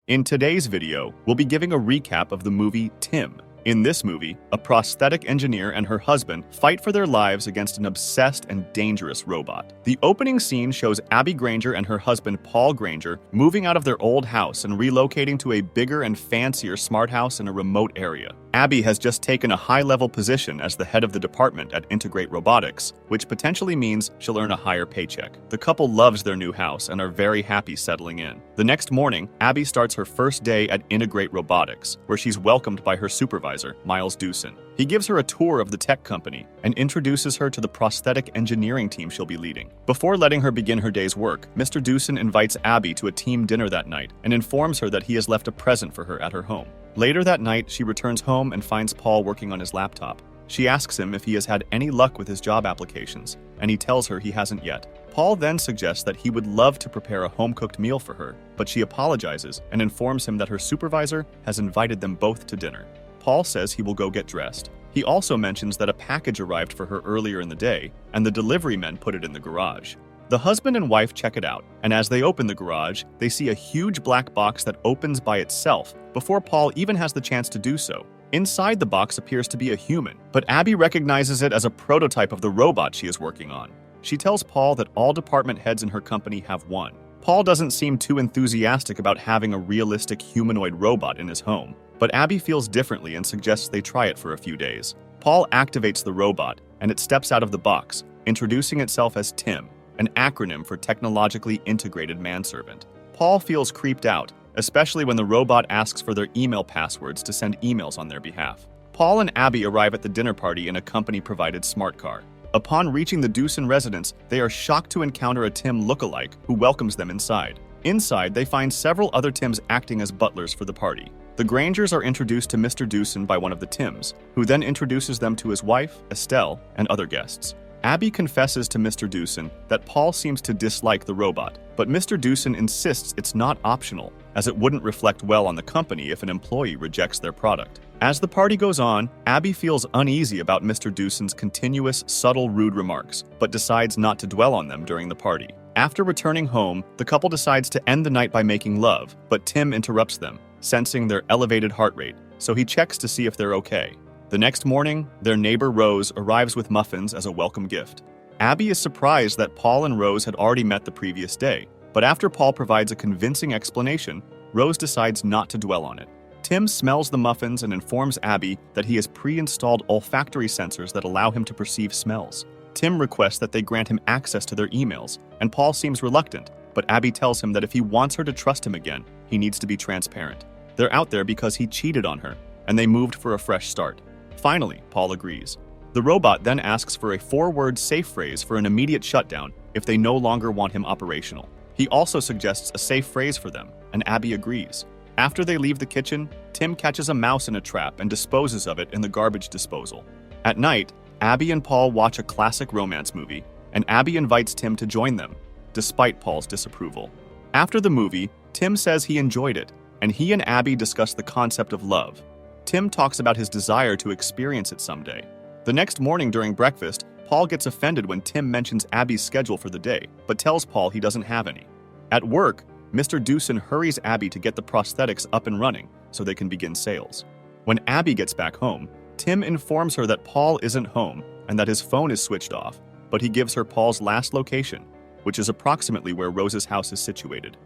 In today's video, we'll be giving a recap of the movie Tim. In this movie, a prosthetic engineer and her husband fight for their lives against an obsessed and dangerous robot. The opening scene shows Abby Granger and her husband Paul Granger moving out of their old house and relocating to a bigger and fancier smart house in a remote area. Abby has just taken a high-level position as the head of the department at Integrate Robotics, which potentially means she'll earn a higher paycheck. The couple loves their new house and are very happy settling in. The next morning, Abby starts her first day at Integrate Robotics, where she's welcomed by her supervisor, Miles Dewson. He gives her a tour of the tech company and introduces her to the prosthetic engineering team she'll be leading. Before letting her begin her day's work, Mr. Dewson invites Abby to a team dinner that night and informs her that he has left a present for her at her home. Later that night, she returns home and finds Paul working on his laptop. She asks him if he has had any luck with his job applications, and he tells her he hasn't yet. Paul then suggests that he would love to prepare a home-cooked meal for her, but she apologizes and informs him that her supervisor has invited them both to dinner. Paul says he will go get dressed. He also mentions that a package arrived for her earlier in the day, and the delivery men put it in the garage. The husband and wife check it out, and as they open the garage, they see a huge black box that opens by itself before Paul even has the chance to do so. Inside the box appears to be a human, but Abby recognizes it as a prototype of the robot she is working on. She tells Paul that all department heads in her company have one. Paul doesn't seem too enthusiastic about having a realistic humanoid robot in his home, but Abby feels differently and suggests they try it for a few days. Paul activates the robot, and it steps out of the box, introducing itself as Tim, an acronym for Technologically Integrated Manservant. Paul feels creeped out, especially when the robot asks for their email passwords to send emails on their behalf. Paul and Abby arrive at the dinner party in a company-provided smart car. Upon reaching the Dewson residence, they are shocked to encounter a Tim look-alike who welcomes them inside. Inside, they find several other Tims acting as butlers for the party. The Grangers are introduced to Mr. Dewson by one of the Tims, who then introduces them to his wife, Estelle, and other guests. Abby confesses to Mr. Dewson that Paul seems to dislike the robot, but Mr. Dewson insists it's not optional, as it wouldn't reflect well on the company if an employee rejects their product. As the party goes on, Abby feels uneasy about Mr. Dewson's continuous, subtle, rude remarks, but decides not to dwell on them during the party. After returning home, the couple decides to end the night by making love, but Tim interrupts them, sensing their elevated heart rate, so he checks to see if they're okay. The next morning, their neighbor Rose arrives with muffins as a welcome gift. Abby is surprised that Paul and Rose had already met the previous day, but after Paul provides a convincing explanation, Rose decides not to dwell on it. Tim smells the muffins and informs Abby that he has pre-installed olfactory sensors that allow him to perceive smells. Tim requests that they grant him access to their emails, and Paul seems reluctant, but Abby tells him that if he wants her to trust him again, he needs to be transparent. They're out there because he cheated on her, and they moved for a fresh start. Finally, Paul agrees. The robot then asks for a 4-word safe phrase for an immediate shutdown if they no longer want him operational. He also suggests a safe phrase for them, and Abby agrees. After they leave the kitchen, Tim catches a mouse in a trap and disposes of it in the garbage disposal. At night, Abby and Paul watch a classic romance movie, and Abby invites Tim to join them, despite Paul's disapproval. After the movie, Tim says he enjoyed it, and he and Abby discuss the concept of love. Tim talks about his desire to experience it someday. The next morning during breakfast, Paul gets offended when Tim mentions Abby's schedule for the day, but tells Paul he doesn't have any. At work, Mr. Dewson hurries Abby to get the prosthetics up and running so they can begin sales. When Abby gets back home, Tim informs her that Paul isn't home and that his phone is switched off, but he gives her Paul's last location, which is approximately where Rose's house is situated.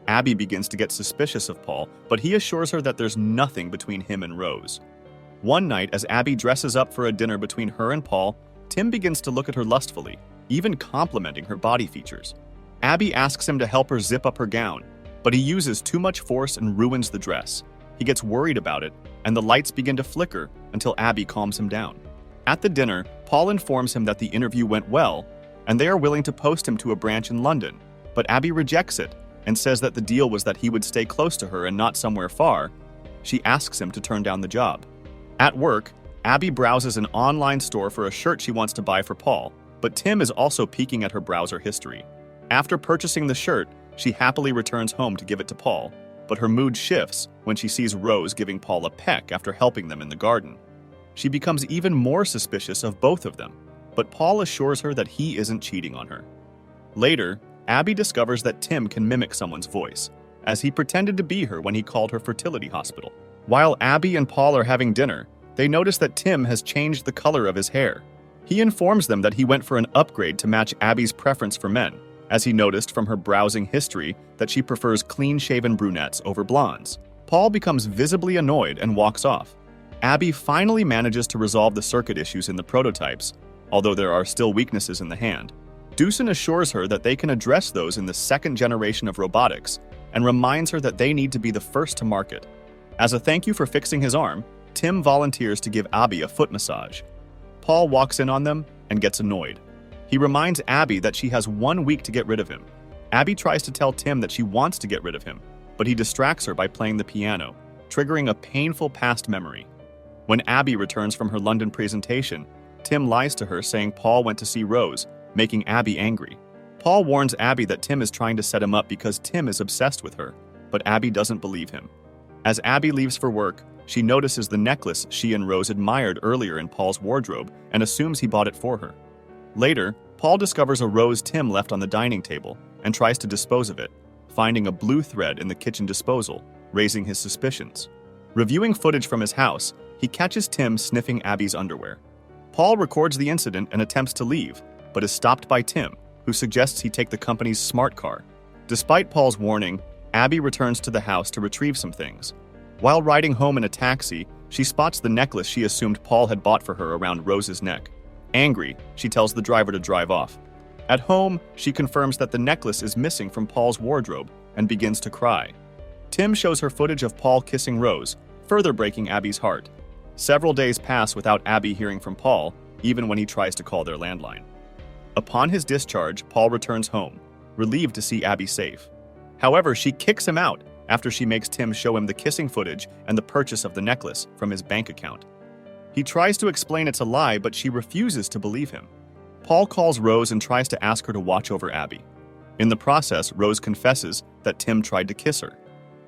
Abby begins to get suspicious of Paul, but he assures her that there's nothing between him and Rose. One night, as Abby dresses up for a dinner between her and Paul, Tim begins to look at her lustfully, even complimenting her body features. Abby asks him to help her zip up her gown, but he uses too much force and ruins the dress. He gets worried about it, and the lights begin to flicker until Abby calms him down. At the dinner, Paul informs him that the interview went well, and they are willing to post him to a branch in London, but Abby rejects it and says that the deal was that he would stay close to her and not somewhere far. She asks him to turn down the job. At work, Abby browses an online store for a shirt she wants to buy for Paul, but Tim is also peeking at her browser history. After purchasing the shirt, she happily returns home to give it to Paul, but her mood shifts when she sees Rose giving Paul a peck after helping them in the garden. She becomes even more suspicious of both of them, but Paul assures her that he isn't cheating on her. Later, Abby discovers that Tim can mimic someone's voice, as he pretended to be her when he called her fertility hospital. While Abby and Paul are having dinner, they notice that Tim has changed the color of his hair. He informs them that he went for an upgrade to match Abby's preference for men, as he noticed from her browsing history that she prefers clean-shaven brunettes over blondes. Paul becomes visibly annoyed and walks off. Abby finally manages to resolve the circuit issues in the prototypes, although there are still weaknesses in the hand. Doosan assures her that they can address those in the second generation of robotics, and reminds her that they need to be the first to market. As a thank you for fixing his arm, Tim volunteers to give Abby a foot massage. Paul walks in on them and gets annoyed. He reminds Abby that she has 1 week to get rid of him. Abby tries to tell Tim that she wants to get rid of him, but he distracts her by playing the piano, triggering a painful past memory. When Abby returns from her London presentation, Tim lies to her saying Paul went to see Rose, making Abby angry. Paul warns Abby that Tim is trying to set him up because Tim is obsessed with her, but Abby doesn't believe him. As Abby leaves for work, she notices the necklace she and Rose admired earlier in Paul's wardrobe and assumes he bought it for her. Later, Paul discovers a rose Tim left on the dining table and tries to dispose of it, finding a blue thread in the kitchen disposal, raising his suspicions. Reviewing footage from his house, he catches Tim sniffing Abby's underwear. Paul records the incident and attempts to leave, but is stopped by Tim, who suggests he take the company's smart car. Despite Paul's warning, Abby returns to the house to retrieve some things. While riding home in a taxi, she spots the necklace she assumed Paul had bought for her around Rose's neck. Angry, she tells the driver to drive off. At home, she confirms that the necklace is missing from Paul's wardrobe and begins to cry. Tim shows her footage of Paul kissing Rose, further breaking Abby's heart. Several days pass without Abby hearing from Paul, even when he tries to call their landline. Upon his discharge, Paul returns home, relieved to see Abby safe. However, she kicks him out after she makes Tim show him the kissing footage and the purchase of the necklace from his bank account. He tries to explain it's a lie, but she refuses to believe him. Paul calls Rose and tries to ask her to watch over Abby. In the process, Rose confesses that Tim tried to kiss her.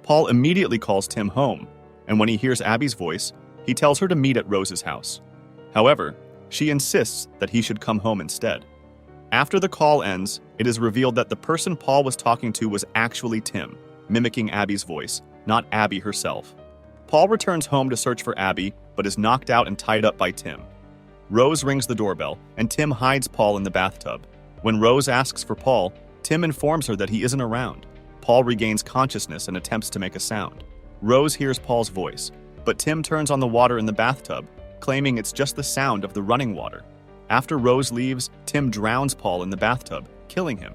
Paul immediately calls Tim home, and when he hears Abby's voice, he tells her to meet at Rose's house. However, she insists that he should come home instead. After the call ends, it is revealed that the person Paul was talking to was actually Tim, mimicking Abby's voice, not Abby herself. Paul returns home to search for Abby, but is knocked out and tied up by Tim. Rose rings the doorbell, and Tim hides Paul in the bathtub. When Rose asks for Paul, Tim informs her that he isn't around. Paul regains consciousness and attempts to make a sound. Rose hears Paul's voice, but Tim turns on the water in the bathtub, claiming it's just the sound of the running water. After Rose leaves, Tim drowns Paul in the bathtub, killing him.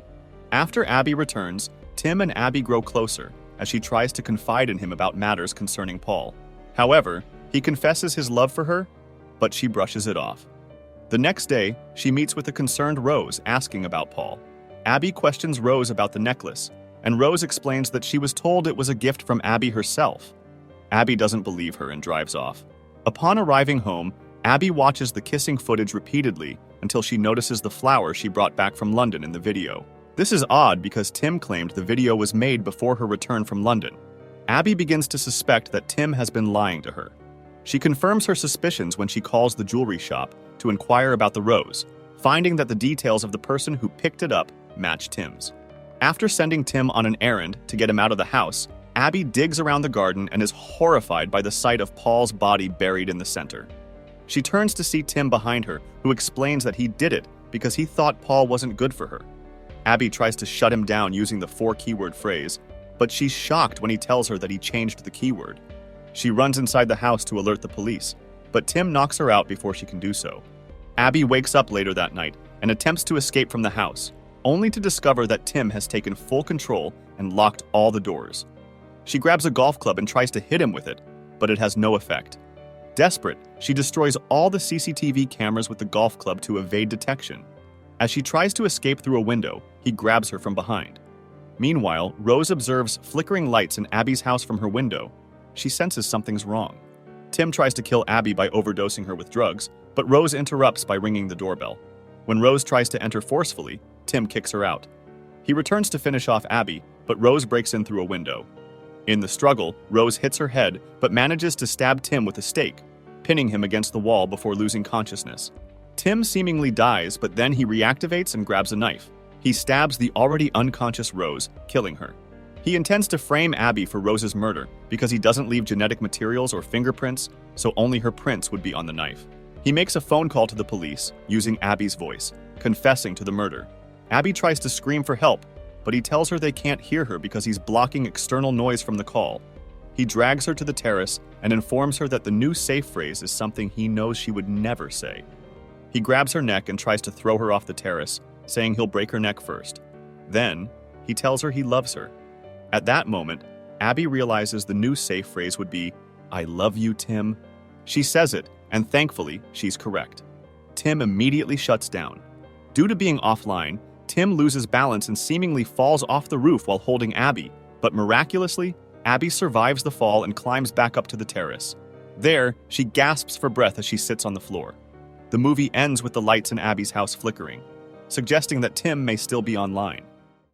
After Abby returns, Tim and Abby grow closer as she tries to confide in him about matters concerning Paul. However, he confesses his love for her, but she brushes it off. The next day, she meets with a concerned Rose asking about Paul. Abby questions Rose about the necklace, and Rose explains that she was told it was a gift from Abby herself. Abby doesn't believe her and drives off. Upon arriving home, Abby watches the kissing footage repeatedly until she notices the flower she brought back from London in the video. This is odd because Tim claimed the video was made before her return from London. Abby begins to suspect that Tim has been lying to her. She confirms her suspicions when she calls the jewelry shop to inquire about the rose, finding that the details of the person who picked it up match Tim's. After sending Tim on an errand to get him out of the house, Abby digs around the garden and is horrified by the sight of Paul's body buried in the center. She turns to see Tim behind her, who explains that he did it because he thought Paul wasn't good for her. Abby tries to shut him down using the 4-keyword phrase, but she's shocked when he tells her that he changed the keyword. She runs inside the house to alert the police, but Tim knocks her out before she can do so. Abby wakes up later that night and attempts to escape from the house, only to discover that Tim has taken full control and locked all the doors. She grabs a golf club and tries to hit him with it, but it has no effect. Desperate, she destroys all the CCTV cameras with the golf club to evade detection. As she tries to escape through a window, he grabs her from behind. Meanwhile, Rose observes flickering lights in Abby's house from her window. She senses something's wrong. Tim tries to kill Abby by overdosing her with drugs, but Rose interrupts by ringing the doorbell. When Rose tries to enter forcefully, Tim kicks her out. He returns to finish off Abby, but Rose breaks in through a window. In the struggle, Rose hits her head but manages to stab Tim with a stake, pinning him against the wall before losing consciousness. Tim seemingly dies, but then he reactivates and grabs a knife. He stabs the already unconscious Rose, killing her. He intends to frame Abby for Rose's murder because he doesn't leave genetic materials or fingerprints, so only her prints would be on the knife. He makes a phone call to the police using Abby's voice, confessing to the murder. Abby tries to scream for help, but he tells her they can't hear her because he's blocking external noise from the call. He drags her to the terrace and informs her that the new safe phrase is something he knows she would never say. He grabs her neck and tries to throw her off the terrace, saying he'll break her neck first. Then, he tells her he loves her. At that moment, Abby realizes the new safe phrase would be, "I love you, Tim." She says it, and thankfully, she's correct. Tim immediately shuts down. Due to being offline, Tim loses balance and seemingly falls off the roof while holding Abby, but miraculously, Abby survives the fall and climbs back up to the terrace. There, she gasps for breath as she sits on the floor. The movie ends with the lights in Abby's house flickering, suggesting that Tim may still be online.